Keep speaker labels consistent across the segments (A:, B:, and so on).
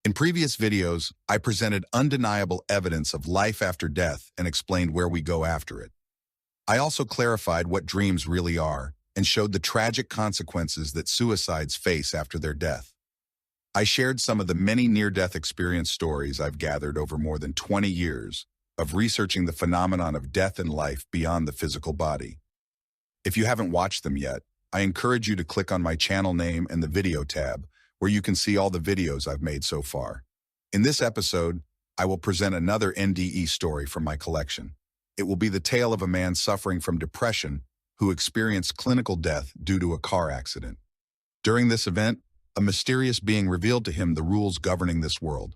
A: In previous videos, I presented undeniable evidence of life after death and explained where we go after it. I also clarified what dreams really are and showed the tragic consequences that suicides face after their death. I shared some of the many near-death experience stories I've gathered over more than 20 years of researching the phenomenon of death and life beyond the physical body. If you haven't watched them yet, I encourage you to click on my channel name and the video tab, where you can see all the videos I've made so far. In this episode, I will present another NDE story from my collection. It will be the tale of a man suffering from depression who experienced clinical death due to a car accident. During this event, a mysterious being revealed to him the rules governing this world.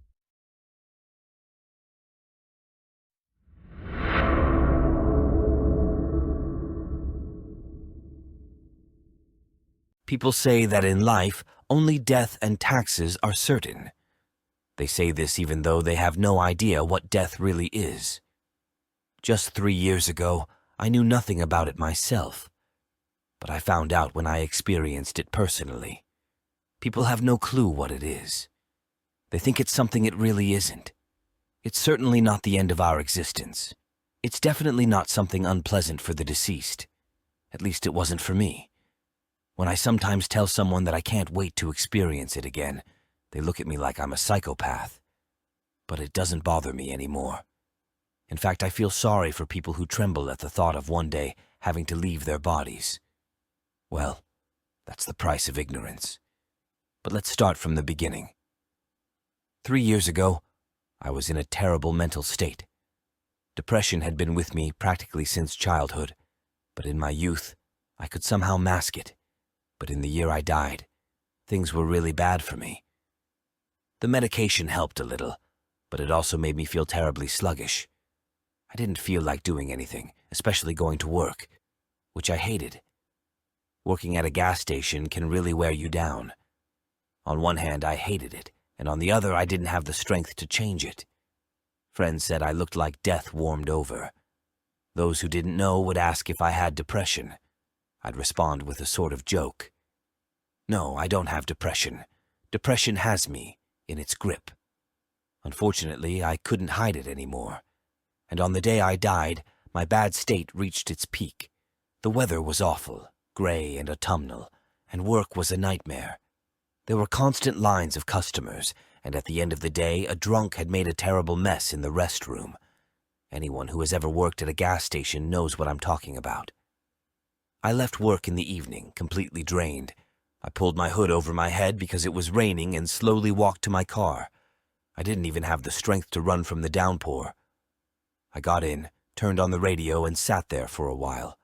B: People say that in life, only death and taxes are certain. They say this even though they have no idea what death really is. Just 3 years ago, I knew nothing about it myself, but I found out when I experienced it personally. People have no clue what it is. They think it's something it really isn't. It's certainly not the end of our existence. It's definitely not something unpleasant for the deceased. At least it wasn't for me. When I sometimes tell someone that I can't wait to experience it again, they look at me like I'm a psychopath. But it doesn't bother me anymore. In fact, I feel sorry for people who tremble at the thought of one day having to leave their bodies. Well, that's the price of ignorance. But let's start from the beginning. 3 years ago, I was in a terrible mental state. Depression had been with me practically since childhood, but in my youth, I could somehow mask it. But in the year I died, things were really bad for me. The medication helped a little, but it also made me feel terribly sluggish. I didn't feel like doing anything, especially going to work, which I hated. Working at a gas station can really wear you down. On one hand, I hated it, and on the other, I didn't have the strength to change it. Friends said I looked like death warmed over. Those who didn't know would ask if I had depression. I'd respond with a sort of joke. No, I don't have depression. Depression has me in its grip. Unfortunately, I couldn't hide it anymore. And on the day I died, my bad state reached its peak. The weather was awful, gray and autumnal, and work was a nightmare. There were constant lines of customers, and at the end of the day, a drunk had made a terrible mess in the restroom. Anyone who has ever worked at a gas station knows what I'm talking about. I left work in the evening, completely drained. I pulled my hood over my head because it was raining and slowly walked to my car. I didn't even have the strength to run from the downpour. I got in, turned on the radio, and sat there for a while.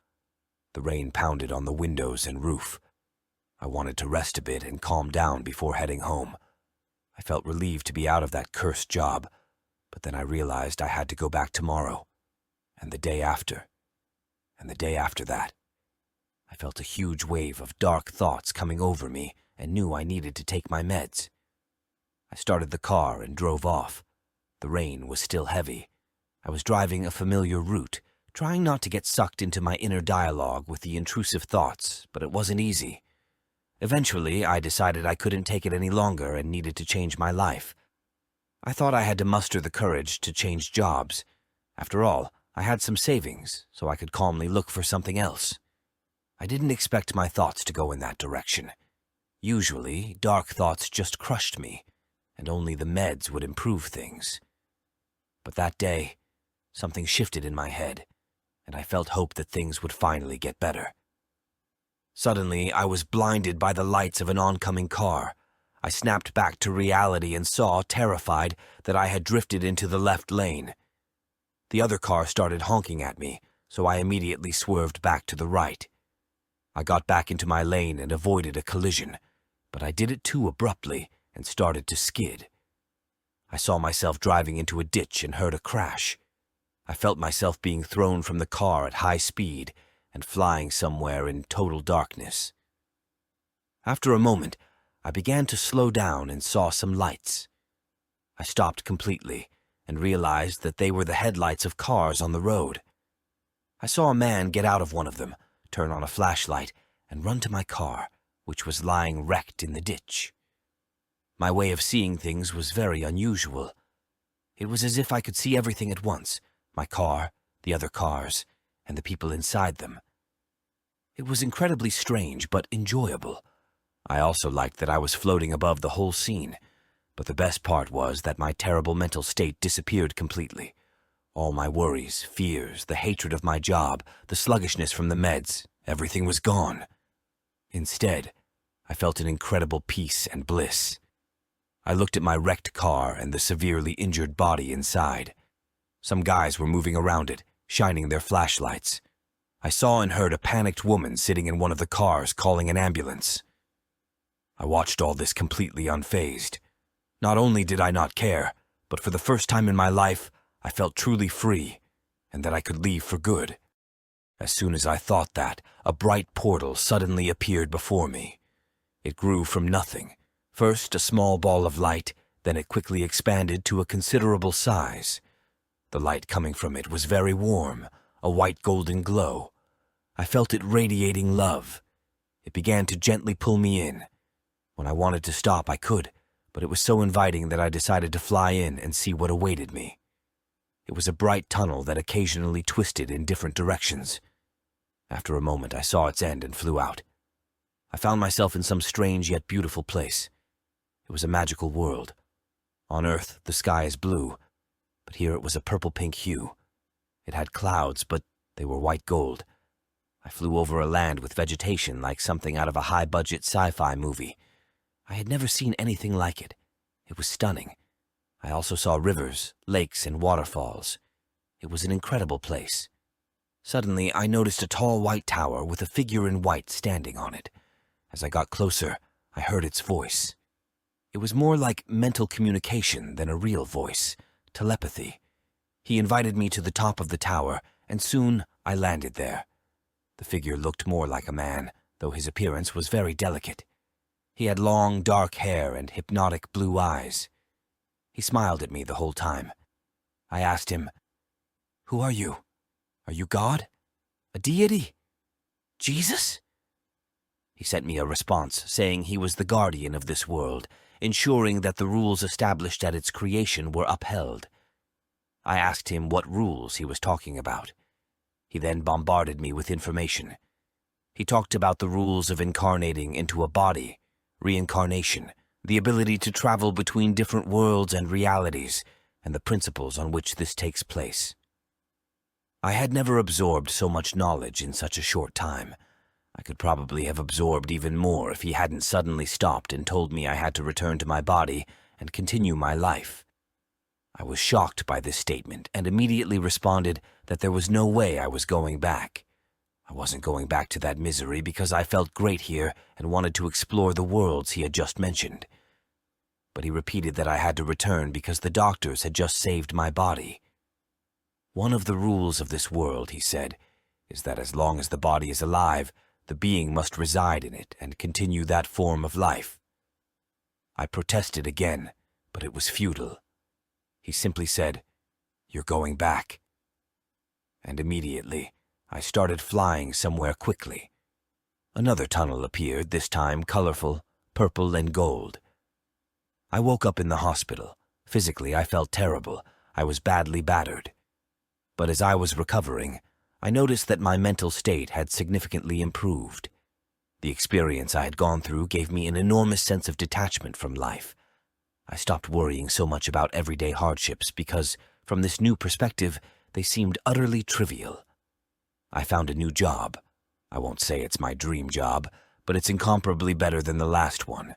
B: The rain pounded on the windows and roof. I wanted to rest a bit and calm down before heading home. I felt relieved to be out of that cursed job, but then I realized I had to go back tomorrow, and the day after, and the day after that. I felt a huge wave of dark thoughts coming over me and knew I needed to take my meds. I started the car and drove off. The rain was still heavy. I was driving a familiar route, trying not to get sucked into my inner dialogue with the intrusive thoughts, but it wasn't easy. Eventually, I decided I couldn't take it any longer and needed to change my life. I thought I had to muster the courage to change jobs. After all, I had some savings, so I could calmly look for something else. I didn't expect my thoughts to go in that direction. Usually, dark thoughts just crushed me, and only the meds would improve things. But that day, something shifted in my head, and I felt hope that things would finally get better. Suddenly, I was blinded by the lights of an oncoming car. I snapped back to reality and saw, terrified, that I had drifted into the left lane. The other car started honking at me, so I immediately swerved back to the right. I got back into my lane and avoided a collision, but I did it too abruptly and started to skid. I saw myself driving into a ditch and heard a crash. I felt myself being thrown from the car at high speed and flying somewhere in total darkness. After a moment, I began to slow down and saw some lights. I stopped completely and realized that they were the headlights of cars on the road. I saw a man get out of one of them, turn on a flashlight, and run to my car, which was lying wrecked in the ditch. My way of seeing things was very unusual. It was as if I could see everything at once, my car, the other cars, and the people inside them. It was incredibly strange, but enjoyable. I also liked that I was floating above the whole scene, but the best part was that my terrible mental state disappeared completely. All my worries, fears, the hatred of my job, the sluggishness from the meds, everything was gone. Instead, I felt an incredible peace and bliss. I looked at my wrecked car and the severely injured body inside. Some guys were moving around it, shining their flashlights. I saw and heard a panicked woman sitting in one of the cars calling an ambulance. I watched all this completely unfazed. Not only did I not care, but for the first time in my life, I felt truly free, and that I could leave for good. As soon as I thought that, a bright portal suddenly appeared before me. It grew from nothing. First a small ball of light, then it quickly expanded to a considerable size. The light coming from it was very warm, a white golden glow. I felt it radiating love. It began to gently pull me in. When I wanted to stop, I could, but it was so inviting that I decided to fly in and see what awaited me. It was a bright tunnel that occasionally twisted in different directions. After a moment, I saw its end and flew out. I found myself in some strange yet beautiful place. It was a magical world. On Earth, the sky is blue, but here it was a purple-pink hue. It had clouds, but they were white gold. I flew over a land with vegetation like something out of a high-budget sci-fi movie. I had never seen anything like it. It was stunning. I also saw rivers, lakes, and waterfalls. It was an incredible place. Suddenly, I noticed a tall white tower with a figure in white standing on it. As I got closer, I heard its voice. It was more like mental communication than a real voice, telepathy. He invited me to the top of the tower, and soon I landed there. The figure looked more like a man, though his appearance was very delicate. He had long, dark hair and hypnotic blue eyes. He smiled at me the whole time. I asked him, "Who are you? Are you God? A deity? Jesus?" He sent me a response saying he was the guardian of this world, ensuring that the rules established at its creation were upheld. I asked him what rules he was talking about. He then bombarded me with information. He talked about the rules of incarnating into a body, reincarnation, the ability to travel between different worlds and realities, and the principles on which this takes place. I had never absorbed so much knowledge in such a short time. I could probably have absorbed even more if he hadn't suddenly stopped and told me I had to return to my body and continue my life. I was shocked by this statement and immediately responded that there was no way I was going back. I wasn't going back to that misery because I felt great here and wanted to explore the worlds he had just mentioned. But he repeated that I had to return because the doctors had just saved my body. One of the rules of this world, he said, is that as long as the body is alive, the being must reside in it and continue that form of life. I protested again, but it was futile. He simply said, "You're going back." And immediately, I started flying somewhere quickly. Another tunnel appeared, this time colorful, purple and gold. I woke up in the hospital. Physically, I felt terrible. I was badly battered. But as I was recovering, I noticed that my mental state had significantly improved. The experience I had gone through gave me an enormous sense of detachment from life. I stopped worrying so much about everyday hardships because, from this new perspective, they seemed utterly trivial. I found a new job. I won't say it's my dream job, but it's incomparably better than the last one.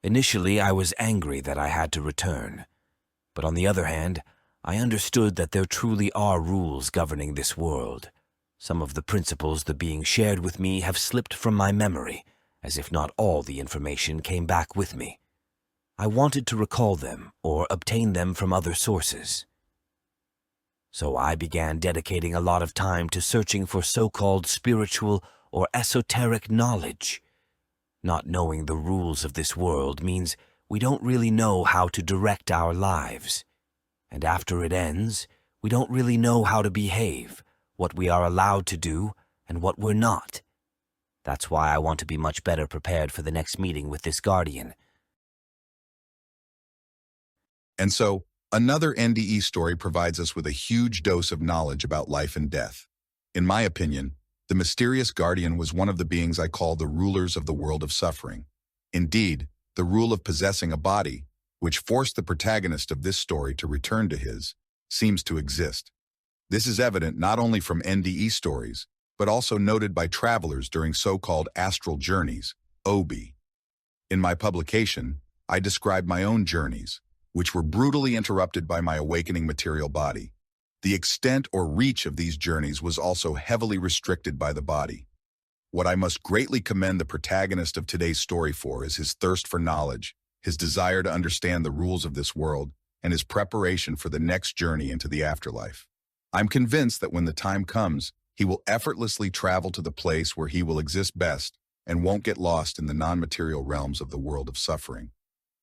B: Initially, I was angry that I had to return. But on the other hand, I understood that there truly are rules governing this world. Some of the principles the being shared with me have slipped from my memory, as if not all the information came back with me. I wanted to recall them or obtain them from other sources. So I began dedicating a lot of time to searching for so-called spiritual or esoteric knowledge. Not knowing the rules of this world means we don't really know how to direct our lives. And after it ends, we don't really know how to behave, what we are allowed to do, and what we're not. That's why I want to be much better prepared for the next meeting with this guardian.
A: And so, another NDE story provides us with a huge dose of knowledge about life and death. In my opinion, the mysterious guardian was one of the beings I call the rulers of the world of suffering. Indeed, the rule of possessing a body, which forced the protagonist of this story to return to his, seems to exist. This is evident not only from NDE stories, but also noted by travelers during so-called astral journeys, OB. In my publication, I described my own journeys, which were brutally interrupted by my awakening material body. The extent or reach of these journeys was also heavily restricted by the body. What I must greatly commend the protagonist of today's story for is his thirst for knowledge, his desire to understand the rules of this world, and his preparation for the next journey into the afterlife. I'm convinced that when the time comes, he will effortlessly travel to the place where he will exist best and won't get lost in the non-material realms of the world of suffering.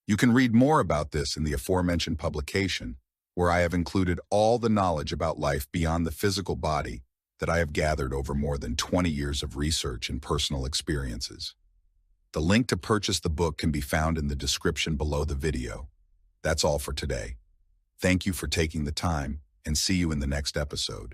A: You can read more about this in the aforementioned publication, where I have included all the knowledge about life beyond the physical body that I have gathered over more than 20 years of research and personal experiences. The link to purchase the book can be found in the description below the video. That's all for today. Thank you for taking the time, and see you in the next episode.